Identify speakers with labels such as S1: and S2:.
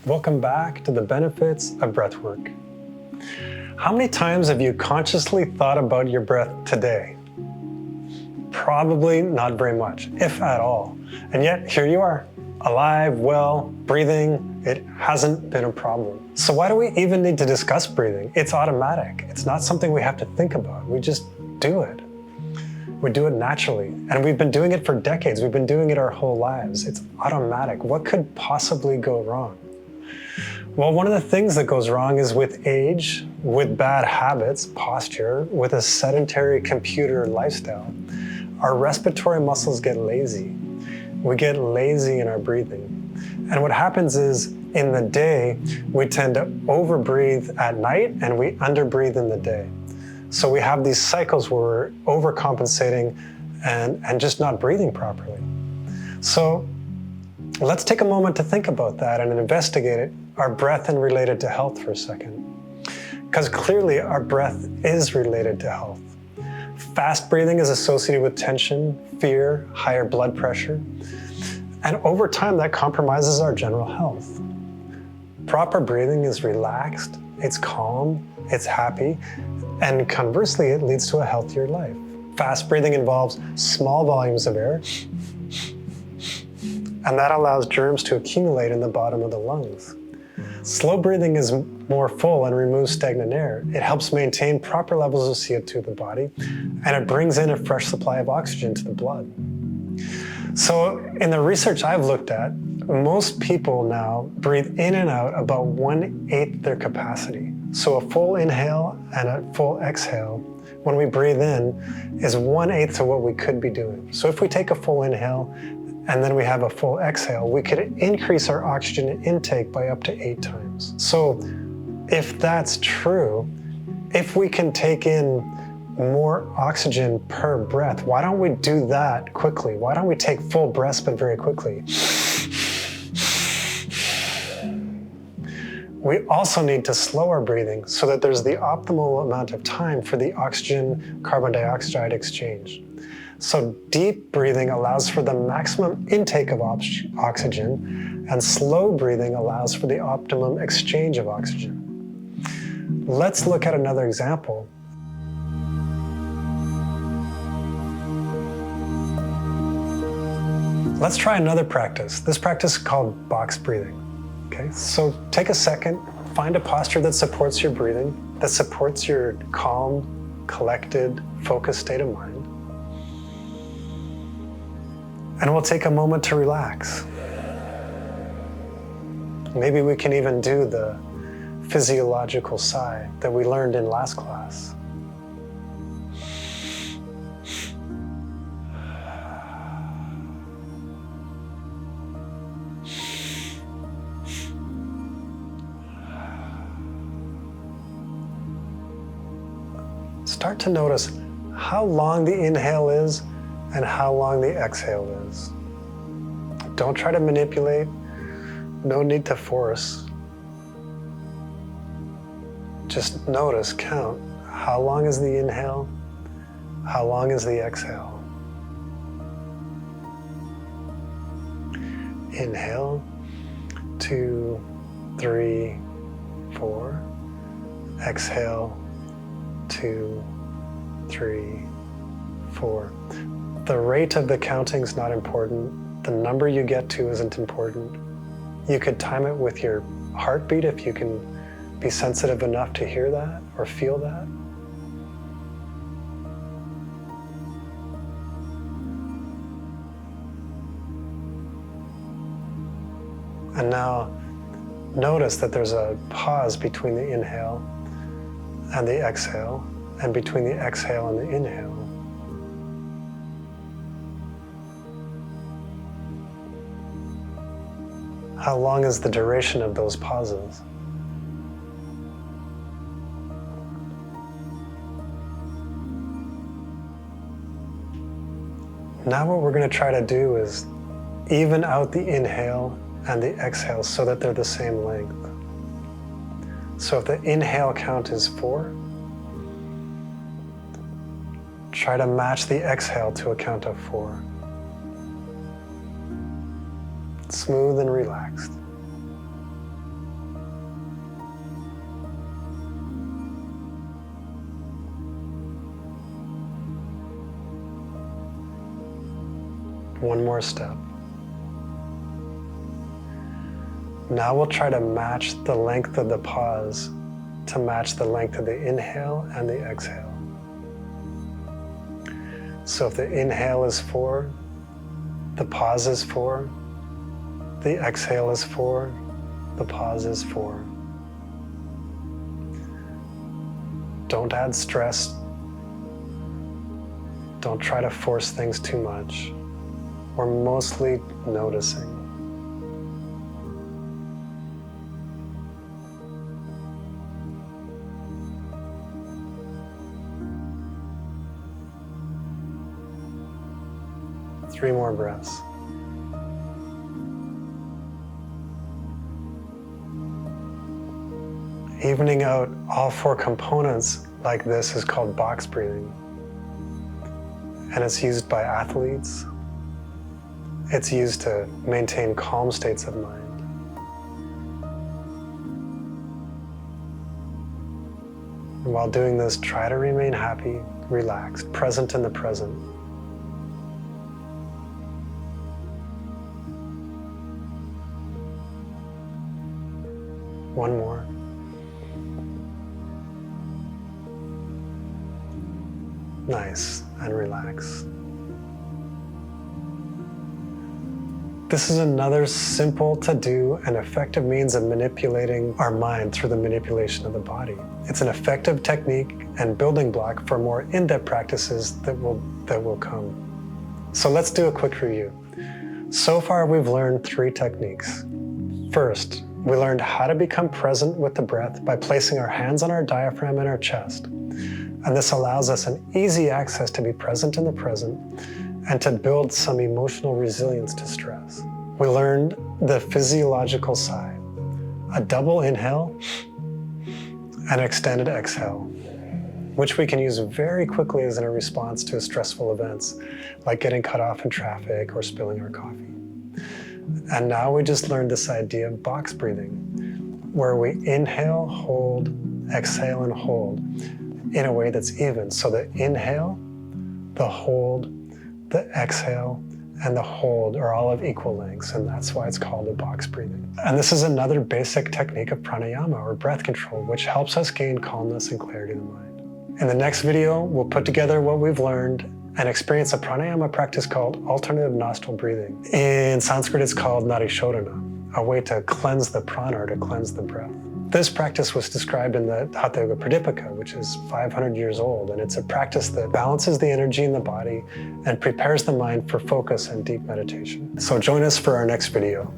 S1: Welcome back to the benefits of breathwork. How many times have you consciously thought about your breath today? Probably not very much, if at all. And yet here you are, alive, well, breathing. It hasn't been a problem. So why do we even need to discuss breathing? It's automatic. It's not something we have to think about. We just do it. We do it naturally. And we've been doing it for decades. We've been doing it our whole lives. It's automatic. What could possibly go wrong? Well, one of the things that goes wrong is with age, with bad habits, posture, with a sedentary computer lifestyle, our respiratory muscles get lazy. We get lazy in our breathing. And what happens is in the day, we tend to overbreathe at night and we underbreathe in the day. So we have these cycles where we're overcompensating and just not breathing properly. So let's take a moment to think about that and investigate it, our breath and related to health for a second. Because clearly our breath is related to health. Fast breathing is associated with tension, fear, higher blood pressure. And over time that compromises our general health. Proper breathing is relaxed, it's calm, it's happy, and conversely, it leads to a healthier life. Fast breathing involves small volumes of air, and that allows germs to accumulate in the bottom of the lungs. Slow breathing is more full and removes stagnant air. It helps maintain proper levels of CO2 in the body, and it brings in a fresh supply of oxygen to the blood. So in the research I've looked at, most people now breathe in and out about 1/8 their capacity. So a full inhale and a full exhale, when we breathe in, is 1/8 to what we could be doing. So if we take a full inhale and then we have a full exhale, we could increase our oxygen intake by up to 8 times. So if that's true, if we can take in more oxygen per breath, why don't we do that quickly? Why don't we take full breaths but very quickly? We also need to slow our breathing so that there's the optimal amount of time for the oxygen-carbon dioxide exchange. So deep breathing allows for the maximum intake of oxygen, and slow breathing allows for the optimum exchange of oxygen. Let's look at another example. Let's try another practice. This practice is called box breathing. Okay, so take a second, find a posture that supports your breathing, that supports your calm, collected, focused state of mind. And we'll take a moment to relax. Maybe we can even do the physiological sigh that we learned in last class. Start to notice how long the inhale is and how long the exhale is. Don't try to manipulate, no need to force. Just notice, count, how long is the inhale, how long is the exhale. Inhale, 2, 3, 4. Exhale, 2, 3, 4. The rate of the counting is not important. The number you get to isn't important. You could time it with your heartbeat if you can be sensitive enough to hear that or feel that. And now notice that there's a pause between the inhale and the exhale, and between the exhale and the inhale. How long is the duration of those pauses? Now what we're going to try to do is even out the inhale and the exhale so that they're the same length. So if the inhale count is 4, try to match the exhale to a count of 4. Smooth and relaxed. One more step. Now we'll try to match the length of the pause to match the length of the inhale and the exhale. So if the inhale is 4, the pause is 4, the exhale is 4, the pause is 4. Don't add stress. Don't try to force things too much. We're mostly noticing. Three more breaths. Evening out all 4 components like this is called box breathing. And it's used by athletes. It's used to maintain calm states of mind. And while doing this, try to remain happy, relaxed, present in the present. One more. Nice, and relax. This is another simple to do and effective means of manipulating our mind through the manipulation of the body. It's an effective technique and building block for more in-depth practices that will come. So let's do a quick review. So far, we've learned 3 techniques. First, we learned how to become present with the breath by placing our hands on our diaphragm and our chest. And this allows us an easy access to be present in the present and to build some emotional resilience to stress. We learned the physiological sigh, a double inhale and extended exhale, which we can use very quickly as a response to stressful events, like getting cut off in traffic or spilling our coffee. And now we just learned this idea of box breathing, where we inhale, hold, exhale, and hold in a way that's even. So the inhale, the hold, the exhale, and the hold are all of equal lengths, and that's why it's called a box breathing. And this is another basic technique of pranayama, or breath control, which helps us gain calmness and clarity of the mind. In the next video, we'll put together what we've learned and experience a pranayama practice called alternative nostril breathing. In Sanskrit, it's called narishodhana, a way to cleanse the prana, or to cleanse the breath. This practice was described in the Hatha Yoga Pradipika, which is 500 years old, and it's a practice that balances the energy in the body and prepares the mind for focus and deep meditation. So join us for our next video.